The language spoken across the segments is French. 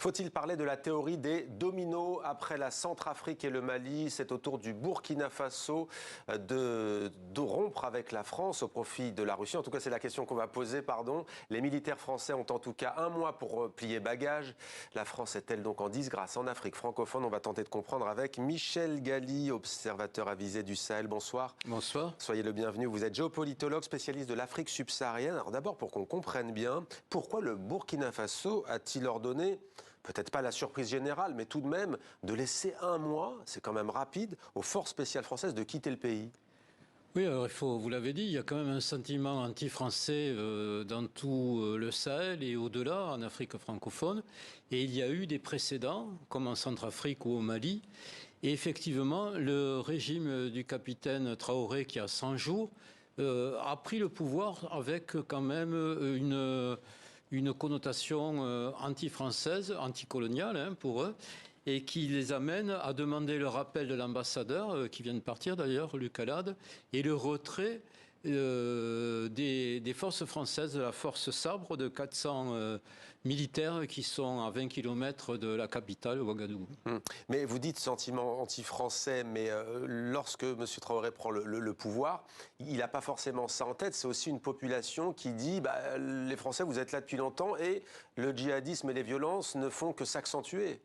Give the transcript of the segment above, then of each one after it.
Faut-il parler de la théorie des dominos après la Centrafrique et le Mali? C'est au tour du Burkina Faso de rompre avec la France au profit de la Russie. En tout cas, c'est la question qu'on va poser, Les militaires français ont en tout cas un mois pour plier bagages. La France est-elle donc en disgrâce en Afrique francophone? On va tenter de comprendre avec Michel Galli, observateur avisé du Sahel. Bonsoir. Bonsoir. Soyez le bienvenu. Vous êtes géopolitologue, spécialiste de l'Afrique subsaharienne. Alors d'abord, pour qu'on comprenne bien, pourquoi le Burkina Faso a-t-il ordonné, peut-être pas la surprise générale, mais tout de même, de laisser un mois, c'est quand même rapide, aux forces spéciales françaises de quitter le pays? Oui, alors vous l'avez dit, il y a quand même un sentiment anti-français dans tout le Sahel et au-delà, en Afrique francophone. Et il y a eu des précédents, comme en Centrafrique ou au Mali. Et effectivement, le régime du capitaine Traoré, qui a 100 jours, a pris le pouvoir avec quand même une connotation anti-française, anticoloniale pour eux, et qui les amène à demander le rappel de l'ambassadeur, qui vient de partir d'ailleurs, Luc Alade, et le retrait des forces françaises, de la force Sabre, de 400 militaires qui sont à 20 km de la capitale, Ouagadougou. Mais vous dites sentiment anti-français, mais lorsque M. Traoré prend le pouvoir, il n'a pas forcément ça en tête. C'est aussi une population qui dit les Français, vous êtes là depuis longtemps et le djihadisme et les violences ne font que s'accentuer.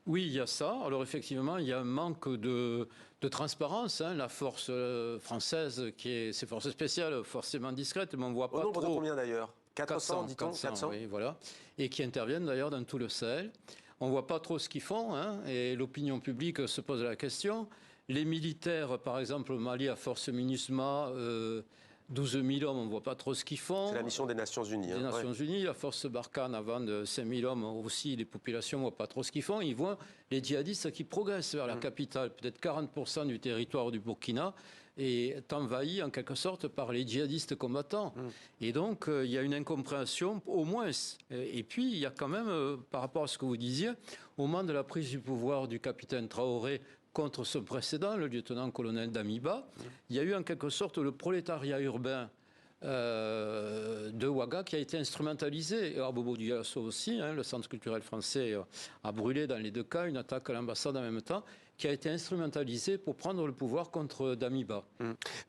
Oui, il y a ça. Alors effectivement, il y a un manque de transparence. La force française, qui est ces forces spéciales, forcément discrètes, mais on ne voit pas trop. Au nombre de combien d'ailleurs? 400, dit-on 400, oui, voilà. Et qui interviennent d'ailleurs dans tout le Sahel. On ne voit pas trop ce qu'ils font, et l'opinion publique se pose la question. Les militaires, par exemple, au Mali, à force MINUSMA, 12 000 hommes, on ne voit pas trop ce qu'ils font. C'est la mission des Nations Unies. Des Nations Unies, la force Barkhane, avant de 5 000 hommes aussi, les populations ne voient pas trop ce qu'ils font. Ils voient les djihadistes qui progressent vers la capitale. Peut-être 40% du territoire du Burkina est envahi en quelque sorte par les djihadistes combattants. Et donc, il y a une incompréhension, au moins. Et puis, il y a quand même, par rapport à ce que vous disiez, au moment de la prise du pouvoir du capitaine Traoré, contre son précédent, le lieutenant-colonel Damiba, il y a eu en quelque sorte le prolétariat urbain de Ouaga qui a été instrumentalisé. Et à Bobo Dioulasso aussi, le centre culturel français a brûlé dans les deux cas, une attaque à l'ambassade en même temps, qui a été instrumentalisé pour prendre le pouvoir contre Damiba.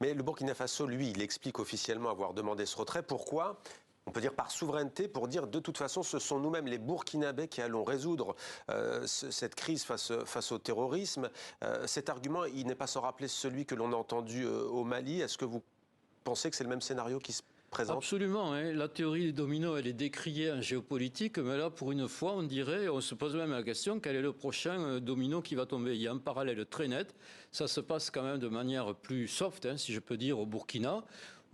Mais le Burkina Faso, lui, il explique officiellement avoir demandé ce retrait. Pourquoi ? On peut dire par souveraineté, pour dire de toute façon, ce sont nous-mêmes les Burkinabés qui allons résoudre cette crise face au terrorisme. Cet argument, il n'est pas sans rappeler celui que l'on a entendu au Mali. Est-ce que vous pensez que c'est le même scénario qui se présente? Absolument. La théorie des dominos, elle est décriée en géopolitique, mais là, pour une fois, on se pose même la question, quel est le prochain domino qui va tomber? Il y a un parallèle très net. Ça se passe quand même de manière plus soft, si je peux dire, au Burkina,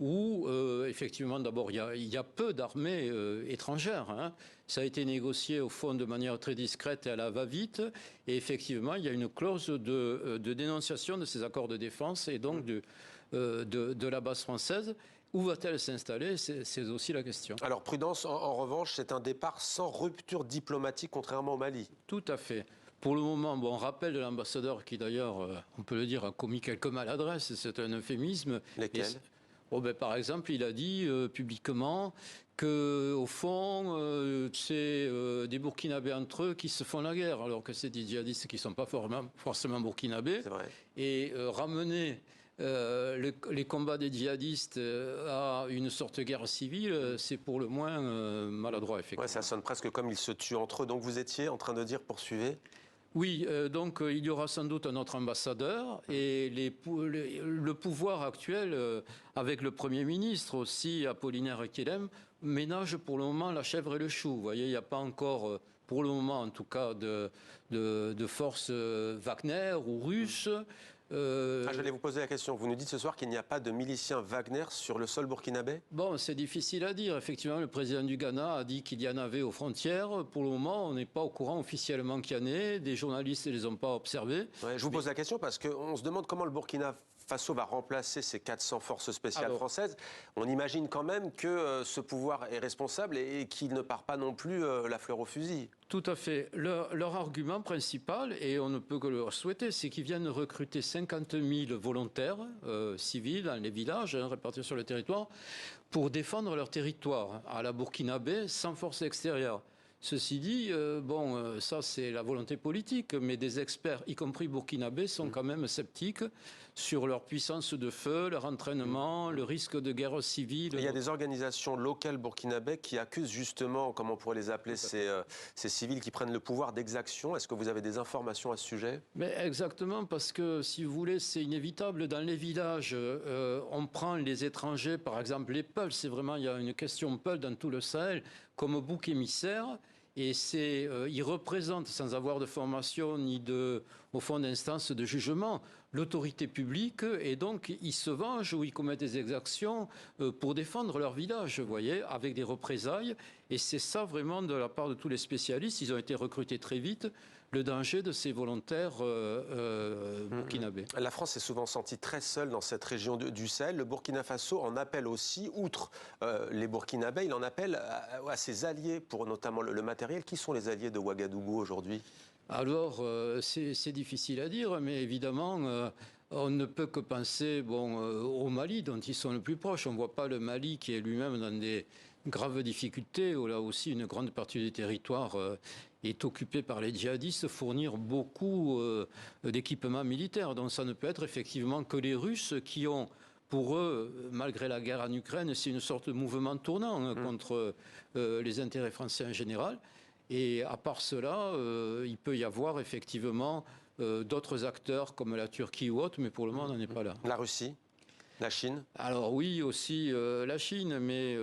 où, effectivement, d'abord, il y a peu d'armées étrangères. Ça a été négocié, au fond, de manière très discrète et à la va-vite. Et effectivement, il y a une clause de dénonciation de ces accords de défense et donc de la base française. Où va-t-elle s'installer? C'est aussi la question. Alors, prudence, en revanche, c'est un départ sans rupture diplomatique, contrairement au Mali. Tout à fait. Pour le moment, on rappelle de l'ambassadeur qui, d'ailleurs, on peut le dire, a commis quelques maladresses. C'est un euphémisme. Lesquels? Par exemple, il a dit publiquement qu'au fond, c'est des Burkinabés entre eux qui se font la guerre, alors que c'est des djihadistes qui ne sont pas forcément burkinabés. C'est vrai. Et ramener les combats des djihadistes à une sorte de guerre civile, c'est pour le moins maladroit, effectivement. Ouais, ça sonne presque comme ils se tuent entre eux. Donc vous étiez en train de dire, poursuivez? Oui, donc il y aura sans doute un autre ambassadeur et le pouvoir actuel, avec le Premier ministre aussi, Apollinaire Kelem, ménage pour le moment la chèvre et le chou. Vous voyez, il n'y a pas encore, pour le moment en tout cas, de forces Wagner ou russes. J'allais vous poser la question. Vous nous dites ce soir qu'il n'y a pas de miliciens Wagner sur le sol burkinabé? Bon, c'est difficile à dire. Effectivement, le président du Ghana a dit qu'il y en avait aux frontières. Pour le moment, on n'est pas au courant officiellement qu'il y en ait. Des journalistes ne les ont pas observés. Ouais, je vous pose la question parce qu'on se demande comment le Burkina Faso va remplacer ces 400 forces spéciales françaises. On imagine quand même que ce pouvoir est responsable et qu'il ne part pas non plus la fleur au fusil. Tout à fait. Leur argument principal, et on ne peut que le souhaiter, c'est qu'ils viennent recruter 50 000 volontaires civils dans les villages, répartis sur le territoire, pour défendre leur territoire à la burkinabé sans force extérieure. Ceci dit, ça c'est la volonté politique, mais des experts, y compris burkinabés, sont quand même sceptiques sur leur puissance de feu, leur entraînement, le risque de guerre civile. Il y a des organisations locales burkinabées qui accusent justement, comme on pourrait les appeler, ces civils qui prennent le pouvoir d'exaction. Est-ce que vous avez des informations à ce sujet? Mais exactement, parce que si vous voulez, c'est inévitable. Dans les villages, on prend les étrangers, par exemple les Peuls, il y a une question Peul dans tout le Sahel, comme bouc émissaire. Et ils représentent, sans avoir de formation ni au fond d'instance de jugement, l'autorité publique, et donc ils se vengent ou ils commettent des exactions pour défendre leur village, vous voyez, avec des représailles. Et c'est ça vraiment de la part de tous les spécialistes. Ils ont été recrutés très vite. Le danger de ces volontaires burkinabés. La France est souvent sentie très seule dans cette région du Sahel. Le Burkina Faso en appelle aussi, outre les Burkinabés, il en appelle à ses alliés pour notamment le matériel. Qui sont les alliés de Ouagadougou aujourd'hui? Alors, c'est difficile à dire, mais évidemment, on ne peut que penser au Mali, dont ils sont le plus proches. On ne voit pas le Mali qui est lui-même dans des graves difficultés, où là aussi une grande partie du territoire est occupée par les djihadistes, fournir beaucoup d'équipements militaires. Donc ça ne peut être effectivement que les Russes qui ont, pour eux, malgré la guerre en Ukraine, c'est une sorte de mouvement tournant contre les intérêts français en général. Et à part cela, il peut y avoir effectivement d'autres acteurs comme la Turquie ou autres, mais pour le moment, on n'en est pas là. La Russie? La Chine? Alors oui, aussi la Chine, mais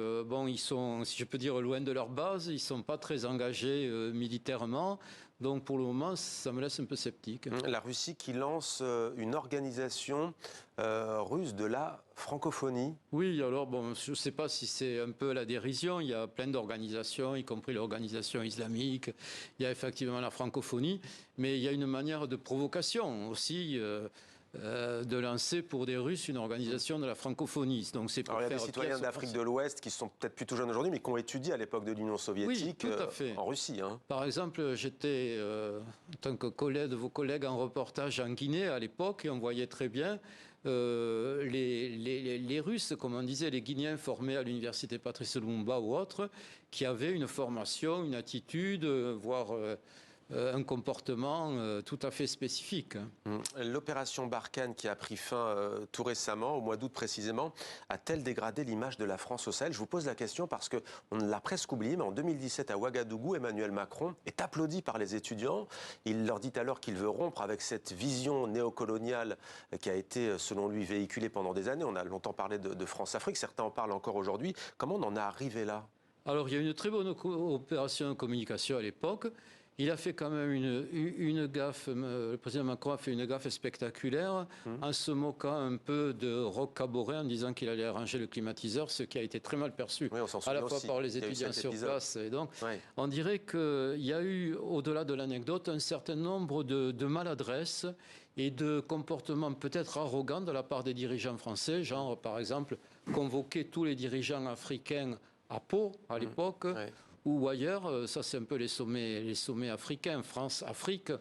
ils sont, si je peux dire, loin de leur base, ils ne sont pas très engagés militairement. Donc pour le moment, ça me laisse un peu sceptique. La Russie qui lance une organisation russe de la francophonie. Oui, alors je ne sais pas si c'est un peu la dérision. Il y a plein d'organisations, y compris l'organisation islamique. Il y a effectivement la francophonie, mais il y a une manière de provocation aussi. De lancer pour des Russes une organisation de la francophonie. Donc c'est pour il y a des citoyens d'Afrique de l'Ouest qui sont peut-être plus tout jeunes aujourd'hui, mais qui ont étudié à l'époque de l'Union soviétique en Russie. Par exemple, j'étais en tant que collègue de vos collègues en reportage en Guinée à l'époque, et on voyait très bien les Russes, comme on disait, les Guinéens formés à l'université Patrice Lumumba ou autres, qui avaient une formation, une attitude, voire un comportement tout à fait spécifique. L'opération Barkhane qui a pris fin tout récemment, au mois d'août précisément, a-t-elle dégradé l'image de la France au Sahel? Je vous pose la question parce qu'on l'a presque oublié, mais en 2017 à Ouagadougou, Emmanuel Macron est applaudi par les étudiants. Il leur dit alors qu'il veut rompre avec cette vision néocoloniale qui a été, selon lui, véhiculée pendant des années. On a longtemps parlé de France-Afrique, certains en parlent encore aujourd'hui. Comment on en est arrivé là? Alors, il y a eu une très bonne opération de communication à l'époque. Il a fait quand même une gaffe, le président Macron a fait une gaffe spectaculaire en se moquant un peu de Roch Kaboré en disant qu'il allait arranger le climatiseur, ce qui a été très mal perçu, à la fois par les étudiants sur place. Et donc, on dirait qu'il y a eu, au-delà de l'anecdote, un certain nombre de maladresses et de comportements peut-être arrogants de la part des dirigeants français, genre par exemple convoquer tous les dirigeants africains à Pau à l'époque, ou ailleurs, ça c'est un peu les sommets africains, France-Afrique.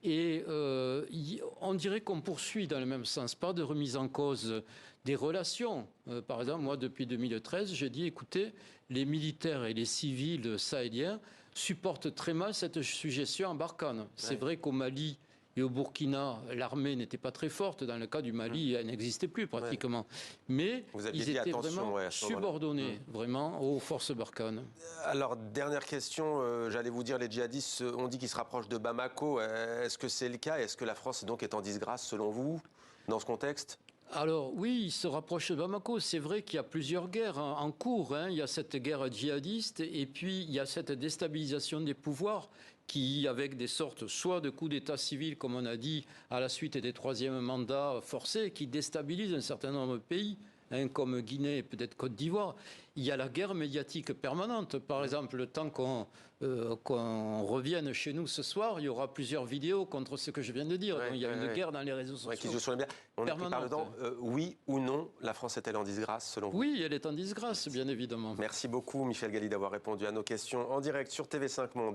Et on dirait qu'on poursuit dans le même sens, pas de remise en cause des relations. Par exemple, moi depuis 2013, j'ai dit, écoutez, les militaires et les civils sahéliens supportent très mal cette suggestion en Barkhane. C'est vrai qu'au Mali et au Burkina, l'armée n'était pas très forte. Dans le cas du Mali, elle n'existait plus pratiquement. Mais ils étaient vraiment subordonnés vraiment aux forces Barkhane. Alors, dernière question, j'allais vous dire, les djihadistes ont dit qu'ils se rapprochent de Bamako. Est-ce que c'est le cas? Est-ce que la France donc est en disgrâce, selon vous, dans ce contexte? Alors oui, il se rapproche de Bamako. C'est vrai qu'il y a plusieurs guerres en cours. Il y a cette guerre djihadiste et puis il y a cette déstabilisation des pouvoirs qui, avec des sortes soit de coups d'État civil, comme on a dit, à la suite des troisièmes mandats forcés, qui déstabilisent un certain nombre de pays, comme Guinée et peut-être Côte d'Ivoire. Il y a la guerre médiatique permanente. Par exemple, le temps qu'on revienne chez nous ce soir, il y aura plusieurs vidéos contre ce que je viens de dire. Donc, il y a une guerre dans les réseaux sociaux. Qui se bien. On est pris par le temps. Oui ou non, la France est-elle en disgrâce, selon vous? Oui, elle est en disgrâce, bien évidemment. Merci beaucoup, Michel Galli, d'avoir répondu à nos questions en direct sur TV5 Monde.